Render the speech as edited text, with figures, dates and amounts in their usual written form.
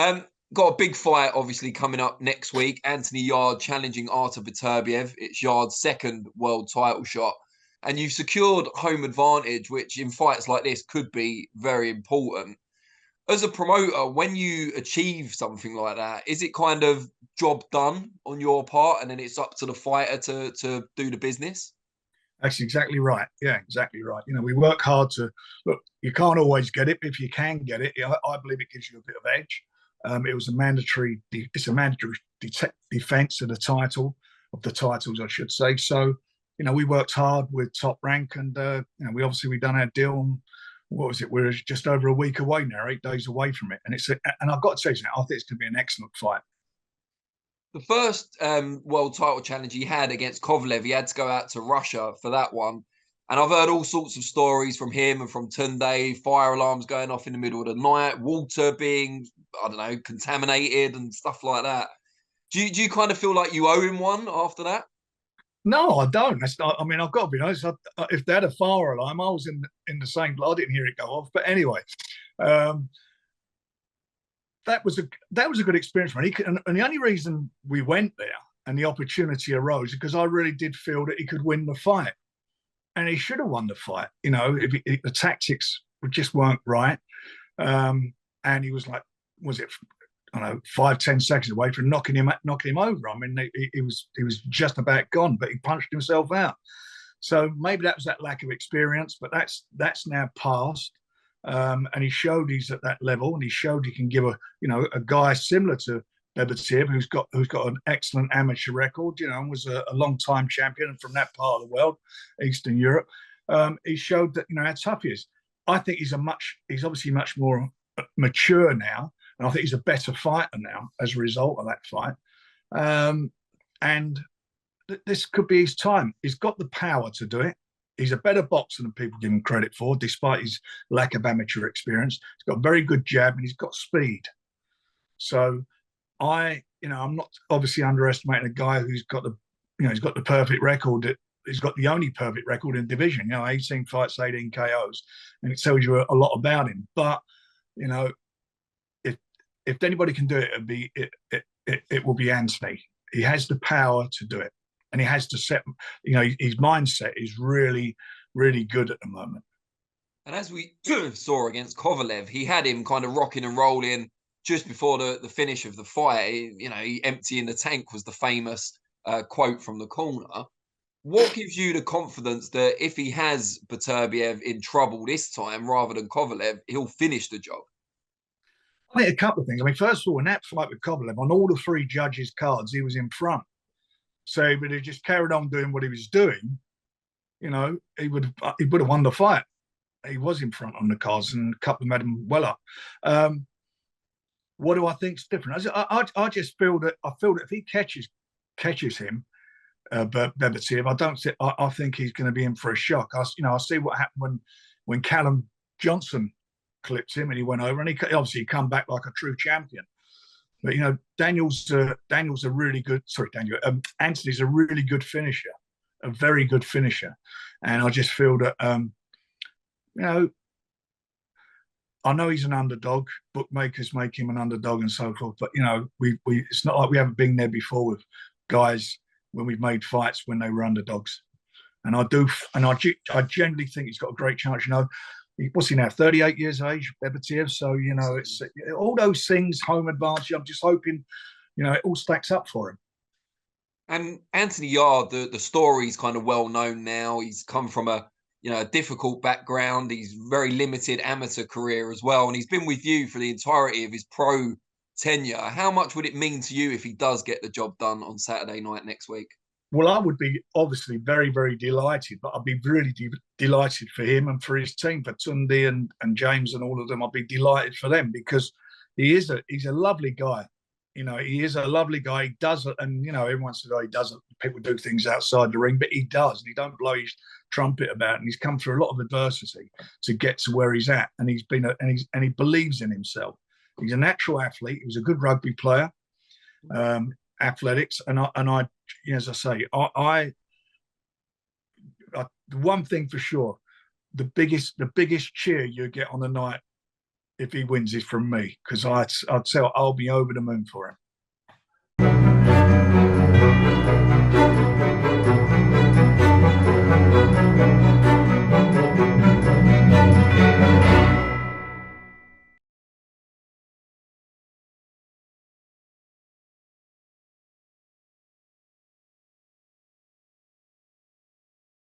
Um, got a big fight obviously coming up next week. Anthony Yarde challenging Artur Beterbiev. It's Yarde's second world title shot. And you've secured home advantage, which in fights like this could be very important. As a promoter, when you achieve something like that, is it kind of job done on your part and then it's up to the fighter to do the business? That's exactly right. Yeah, exactly right. We work hard to look. You can't always get it, but if you can get it, I believe it gives you a bit of edge. It was a mandatory. It's a mandatory defence of the title, of the titles, I should say. So, we worked hard with Top Rank, and we done our deal. And what was it? We're just over a week away now, 8 days away from it, and and I've got to say, I think it's going to be an excellent fight. The first world title challenge he had against Kovalev, he had to go out to Russia for that one. And I've heard all sorts of stories from him and from Tunde, fire alarms going off in the middle of the night, water being, I don't know, contaminated and stuff like that. Do you kind of feel like you owe him one after that? No, I don't. I mean, I've got to be honest. If they had a fire alarm, I was in the same. I didn't hear it go off. But anyway, um, that was a good experience for me. And the only reason we went there and the opportunity arose because I really did feel that he could win the fight, and he should have won the fight. If the tactics just weren't right, and he was like, was it? I don't know, 5-10 seconds away from knocking him over. I mean, he was just about gone, but he punched himself out. So maybe that was that lack of experience, but that's now past. And he showed he's at that level, and he showed he can give a guy similar to Beterbiev, who's got an excellent amateur record, and was a long time champion from that part of the world, Eastern Europe. He showed that how tough he is. I think he's obviously much more mature now. And I think he's a better fighter now as a result of that fight. And this could be his time. He's got the power to do it. He's a better boxer than people give him credit for, despite his lack of amateur experience. He's got a very good jab and he's got speed. So I'm not obviously underestimating a guy who's got he's got the perfect record. He's got the only perfect record in the division. 18 fights, 18 KOs, and it tells you a lot about him. But if anybody can do it, it will be Anthony. He has the power to do it, and he has to set. His mindset is really, really good at the moment. And as we saw against Kovalev, he had him kind of rocking and rolling just before the finish of the fight. He emptying the tank was the famous quote from the corner. What gives you the confidence that if he has Beterbiev in trouble this time rather than Kovalev, he'll finish the job? I think a couple of things. I mean, first of all, in that fight with Kovalev, on all the three judges' cards, he was in front. So, but he just carried on doing what he was doing. He would have won the fight. He was in front on the cards, and a couple of them had him well up. What do I think's different? I just feel that if he catches him, Beterbiev, I think he's going to be in for a shock. I see what happened when Callum Johnson clipped him and he went over, and he obviously come back like a true champion. But Anthony's a really good finisher, a very good finisher, and I just feel that I know he's an underdog. Bookmakers make him an underdog and so forth, but it's not like we haven't been there before with guys when we've made fights when they were underdogs, and I genuinely think he's got a great chance. What's he now? 38 years of age, Beterbiev. So it's all those things. Home advantage. I'm just hoping, it all stacks up for him. And Anthony Yarde, the story's kind of well known now. He's come from a difficult background. He's very limited amateur career as well, and he's been with you for the entirety of his pro tenure. How much would it mean to you if he does get the job done on Saturday night next week? Well, I would be obviously very, very delighted, but I'd be really delighted for him and for his team, for Tunde and James and all of them. I'd be delighted for them because he's a lovely guy. He is a lovely guy. He does it, and everyone says, "Oh, he doesn't." People do things outside the ring, but he does, and he don't blow his trumpet about it. And he's come through a lot of adversity to get to where he's at, and he believes in himself. He's a natural athlete. He was a good rugby player. Athletics, and I, as I say, I the one thing for sure, the biggest cheer you get on the night if he wins this from me, because I'd say I'll be over the moon for him.